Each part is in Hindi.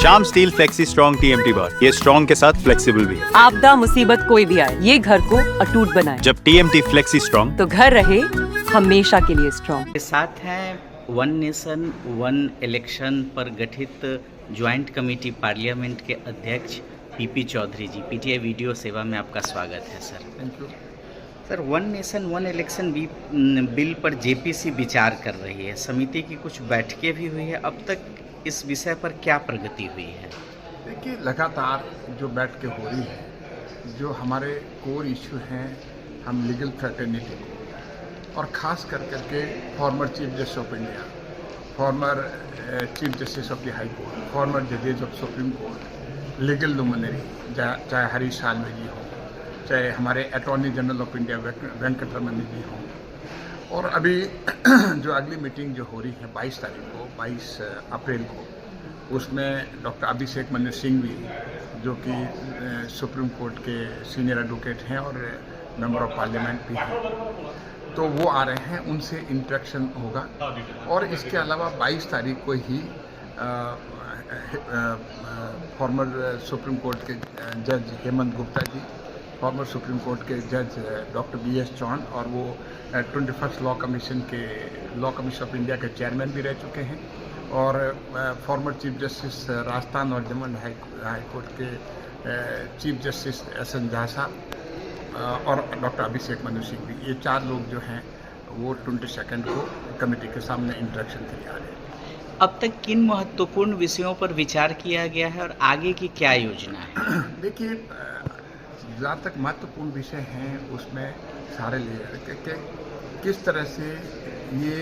Shyam steel flexi strong TMT बार, ये स्ट्रॉन्ग के साथ फ्लेक्सिबल भी है। आपदा मुसीबत कोई भी आए, ये घर को अटूट बनाए। जब TMT फ्लेक्सी स्ट्रॉन्ग, तो घर रहे हमेशा के लिए स्ट्रॉन्ग। के साथ हैं वन नेशन वन इलेक्शन पर गठित ज्वाइंट कमेटी पार्लियामेंट के अध्यक्ष PP चौधरी जी। PTI वीडियो सेवा में आपका स्वागत है sir. Thank you sir, one nation one election bill पर JPC विचार कर रही है। समिति की कुछ बैठकें भी हुई है। अब तक इस विषय पर क्या प्रगति हुई है? देखिए, लगातार जो बैठकें हो रही है, जो हमारे कोर इशू हैं, हम लीगल फ्रेटर्निटी को और ख़ास कर करके former chief justice of India, former chief justice of the high court, former जजेज of supreme court, legal luminary, चाहे हरीश साल्वे जी हो, चाहे हमारे attorney general of India Venkataraman ji हों, और अभी जो अगली मीटिंग जो हो रही है 22 तारीख को, 22 अप्रैल को, उसमें डॉक्टर अभिषेक मनु सिंह भी, जो कि सुप्रीम कोर्ट के सीनियर एडवोकेट हैं और मेंबर ऑफ पार्लियामेंट भी हैं, तो वो आ रहे हैं, उनसे इंटरेक्शन होगा। और इसके अलावा 22 तारीख को ही फॉर्मर सुप्रीम कोर्ट के जज Hemant Gupta ji, former supreme court के जज डॉक्टर BS चौहान, और वो 21st law commission of India के चेयरमैन भी रह चुके हैं, और फॉर्मर चीफ जस्टिस राजस्थान और जम्मू एंड हाई कोर्ट के चीफ जस्टिस SN झा साहब और डॉक्टर अभिषेक मनु सिंह भी, ये 4 लोग जो हैं वो 22 को कमेटी के सामने इंटरेक्शन के लिए आ रहे हैं। अब तक किन महत्वपूर्ण विषयों पर विचार किया गया है और आगे की क्या योजना है? देखिए, जहाँ तक महत्वपूर्ण विषय हैं उसमें सारे लेयर के किस तरह से ये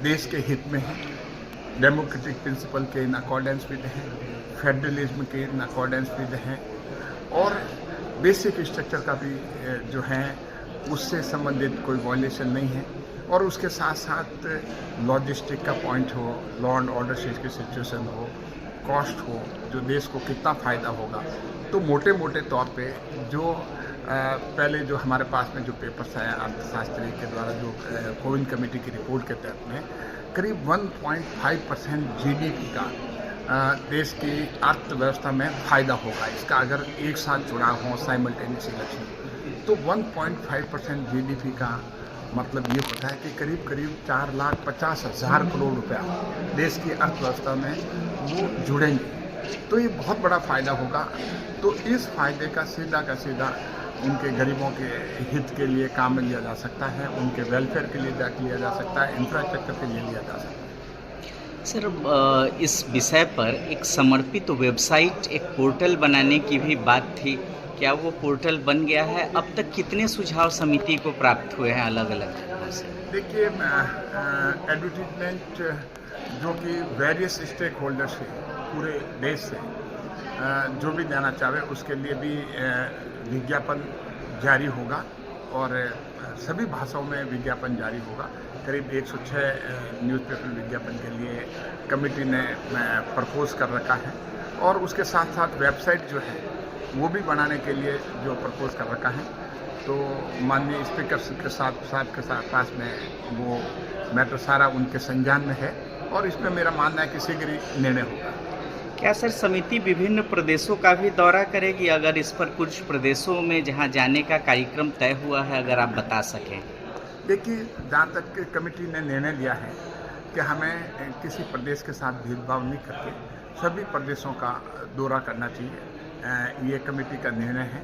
देश के हित में है, डेमोक्रेटिक प्रिंसिपल के इन अकॉर्डेंस विद हैं, फेडरलिज्म के इन अकॉर्डेंस विद हैं, और बेसिक स्ट्रक्चर का भी जो है उससे संबंधित कोई वायलेशन नहीं है, और उसके साथ साथ लॉजिस्टिक का पॉइंट हो, लॉ एंड ऑर्डर की सिचुएशन हो, कॉस्ट हो, जो देश को कितना फ़ायदा होगा। तो मोटे मोटे तौर पे जो पहले जो हमारे पास में जो पेपर्स आया अर्थशास्त्री के द्वारा, जो कोविन कमेटी की रिपोर्ट के तहत में करीब 1.5% GDP का देश की अर्थव्यवस्था में फ़ायदा होगा इसका, अगर एक साथ चुनाव हो साइमल्टेनियस इलेक्शन, तो 1.5% GDP का मतलब ये होता है कि करीब करीब 4,50,000 करोड़ रुपया देश की अर्थव्यवस्था में वो जुड़ेंगे। तो ये बहुत बड़ा फ़ायदा होगा। तो इस फ़ायदे का सीधा उनके गरीबों के हित के लिए काम में लिया जा सकता है, उनके वेलफेयर के लिए लिया जा सकता है, इंफ्रास्ट्रक्चर के लिए लिया जा सकता है। सर, इस विषय पर एक समर्पित वेबसाइट, एक पोर्टल बनाने की भी बात थी। क्या वो पोर्टल बन गया है? अब तक कितने सुझाव समिति को प्राप्त हुए हैं अलग अलग जगहों से? देखिए, एडवर्टीजमेंट जो कि वेरियस स्टेक होल्डर्स है पूरे देश से, जो भी देना चाहे उसके लिए भी विज्ञापन जारी होगा, और सभी भाषाओं में विज्ञापन जारी होगा। करीब 106 न्यूज़पेपर विज्ञापन के लिए कमेटी ने प्रपोज कर रखा है, और उसके साथ साथ वेबसाइट जो है वो भी बनाने के लिए जो प्रपोज कर रखा है। तो माननीय स्पीकर के साथ पास में वो मैटर सारा उनके संज्ञान में है, और इसमें मेरा मानना है कि शीघ्र ही निर्णय होगा। क्या सर, समिति विभिन्न प्रदेशों का भी दौरा करेगी? अगर इस पर कुछ प्रदेशों में जहां जाने का कार्यक्रम तय हुआ है, अगर आप बता सकें। देखिए, जहाँ तक कमेटी ने निर्णय लिया है कि हमें किसी प्रदेश के साथ भेदभाव नहीं करके सभी प्रदेशों का दौरा करना चाहिए, ये कमेटी का निर्णय है।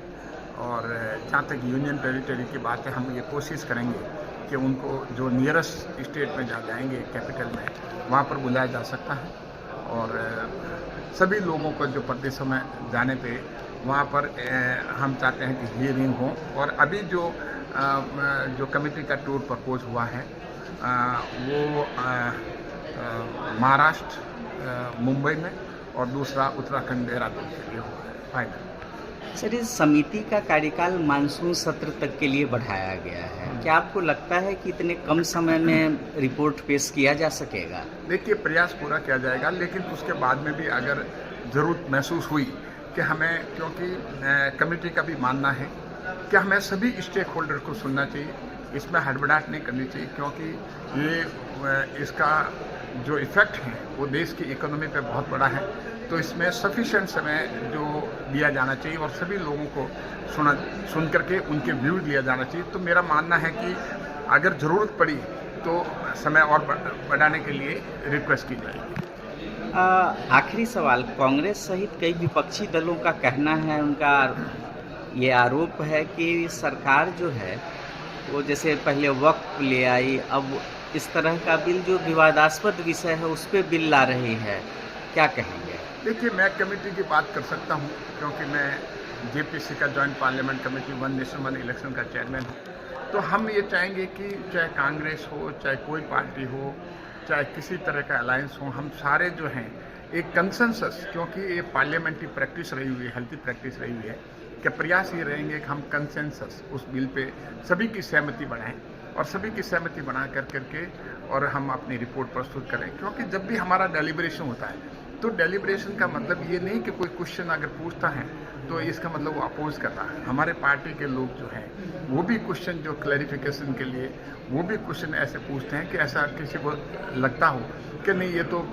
और जहाँ तक यूनियन टेरिटरी की बात है, हम ये कोशिश करेंगे कि उनको जो नियरेस्ट स्टेट में जाएंगे कैपिटल में, वहाँ पर बुलाया जा सकता है, और सभी लोगों को जो प्रदेशों में जाने पे वहाँ पर हम चाहते हैं कि हियरिंग हो। और अभी जो कमेटी का टूर प्रपोज हुआ है वो महाराष्ट्र मुंबई में, और दूसरा उत्तराखंड देहरादून के लिए हुआ है फाइनल। सर, इस समिति का कार्यकाल मानसून सत्र तक के लिए बढ़ाया गया है। क्या आपको लगता है कि इतने कम समय में रिपोर्ट पेश किया जा सकेगा? देखिए, प्रयास पूरा किया जाएगा, लेकिन उसके बाद में भी अगर ज़रूरत महसूस हुई कि हमें, क्योंकि कमेटी का भी मानना है कि हमें सभी स्टेक होल्डर को सुनना चाहिए, इसमें हड़बड़ाहट नहीं करनी चाहिए, क्योंकि ये इसका जो इफ़ेक्ट है वो देश की इकोनॉमी पे बहुत बड़ा है। तो इसमें सफिशिएंट समय जो दिया जाना चाहिए और सभी लोगों को सुन करके उनके व्यूज लिया जाना चाहिए। तो मेरा मानना है कि अगर ज़रूरत पड़ी तो समय और बढ़ाने के लिए रिक्वेस्ट की जाएगी। आखिरी सवाल, कांग्रेस सहित कई विपक्षी दलों का कहना है, उनका ये आरोप है कि सरकार जो है वो जैसे पहले वक्फ ले आई, अब इस तरह का बिल जो विवादास्पद विषय है उस पर बिल ला रही है, क्या कहेंगे? देखिए, मैं कमेटी की बात कर सकता हूं क्योंकि मैं जेपीसी का joint parliament committee one nation one election का चेयरमैन हूं। तो हम ये चाहेंगे कि चाहे कांग्रेस हो, चाहे कोई पार्टी हो, चाहे किसी तरह का अलायंस हो, हम सारे जो हैं एक कंसेंसस, क्योंकि ये पार्लियामेंट्री प्रैक्टिस रही हुई है, हेल्थी प्रैक्टिस रही हुई है, कि प्रयास ये रहेंगे कि हम कंसेंसस उस बिल पे सभी की सहमति बनाएं और सभी की सहमति बना करके और हम अपनी रिपोर्ट प्रस्तुत करें। क्योंकि जब भी हमारा डेलिब्रेशन होता है तो डेलिब्रेशन का मतलब ये नहीं कि कोई क्वेश्चन अगर पूछता है तो इसका मतलब वो अपोज कर रहा है। हमारे पार्टी के लोग जो हैं वो भी क्वेश्चन जो क्लैरिफिकेशन के लिए वो भी क्वेश्चन ऐसे पूछते हैं कि ऐसा किसी को लगता हो कि नहीं ये तो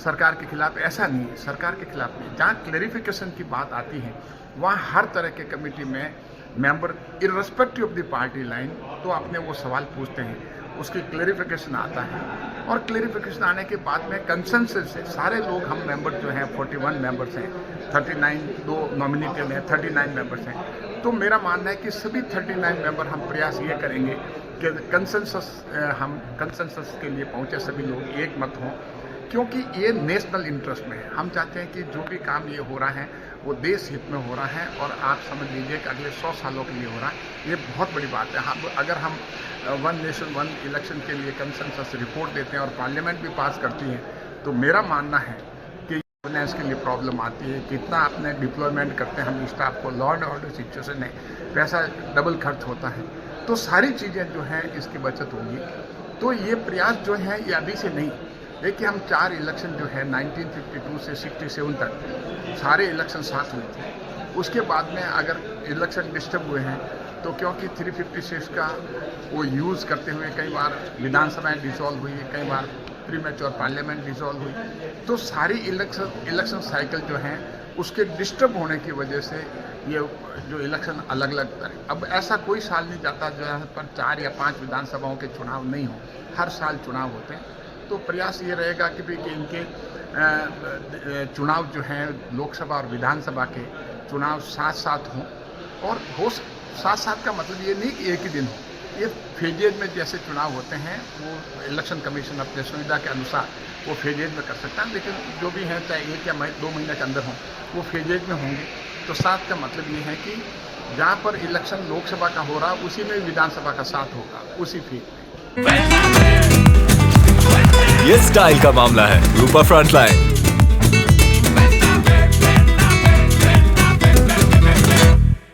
सरकार के खिलाफ, ऐसा नहीं है, सरकार के खिलाफ नहीं। जहाँ क्लैरिफिकेशन की बात आती है वहाँ हर तरह के कमेटी में member irrespective of the party line तो अपने वो सवाल पूछते हैं, उसकी क्लैरिफिकेशन आता है और क्लैरिफिकेशन आने के बाद में कंसेंसस से सारे लोग, हम मेंबर जो हैं 41 मेंबर्स हैं, 39 दो नॉमिनेटेड हैं, 39 मेंबर्स हैं। तो मेरा मानना है कि सभी 39 मेंबर हम प्रयास ये करेंगे कि हम कंसेंसस के लिए पहुँचे, सभी लोग एक मत हों, क्योंकि ये नेशनल इंटरेस्ट में है। हम चाहते हैं कि जो भी काम ये हो रहा है वो देश हित में हो रहा है और आप समझ लीजिए कि अगले 100 सालों के लिए हो रहा है। ये बहुत बड़ी बात है। अगर हम वन नेशन वन इलेक्शन के लिए कंसेंसस रिपोर्ट देते हैं और पार्लियामेंट भी पास करती है तो मेरा मानना है कि गवर्नेंस के लिए प्रॉब्लम आती है। कितना अपने डिप्लॉयमेंट करते हैं हम स्टाफ को, लॉ एंड ऑर्डर सिचुएशन है, पैसा डबल खर्च होता है, तो सारी चीज़ें जो हैं इसकी बचत होगी। तो ये प्रयास जो है ये अभी से नहीं, देखिए हम 4 इलेक्शन जो है 1952 से 67 तक सारे इलेक्शन साथ हुए थे। उसके बाद में अगर इलेक्शन डिस्टर्ब हुए हैं तो क्योंकि 356 का वो यूज़ करते हुए कई बार विधानसभाएं डिसॉल्व हुई, कई बार प्रीमेच्योर पार्लियामेंट डिसॉल्व हुई, तो सारी इलेक्शन साइकिल जो हैं उसके डिस्टर्ब होने की वजह से ये जो इलेक्शन अलग अलग। अब ऐसा कोई साल नहीं जाता जहाँ पर 4 या 5 विधानसभाओं के चुनाव नहीं हो, हर साल चुनाव होते हैं। तो प्रयास ये रहेगा कि इनके चुनाव जो हैं लोकसभा और विधानसभा के चुनाव साथ साथ हों, और हो साथ साथ का मतलब ये नहीं कि एक ही दिन हो, ये फेजेज में जैसे चुनाव होते हैं वो इलेक्शन कमीशन अपने सुविधा के अनुसार वो फेजेज में कर सकता है, लेकिन जो भी हैं चाहे 1 या 2 महीने के अंदर हों वो फेजेज में होंगे। तो साथ का मतलब ये है कि जहाँ पर इलेक्शन लोकसभा का हो रहा उसी में विधानसभा का साथ होगा, उसी फेज में। ये स्टाइल का मामला है, रूपा फ्रंटलाइन।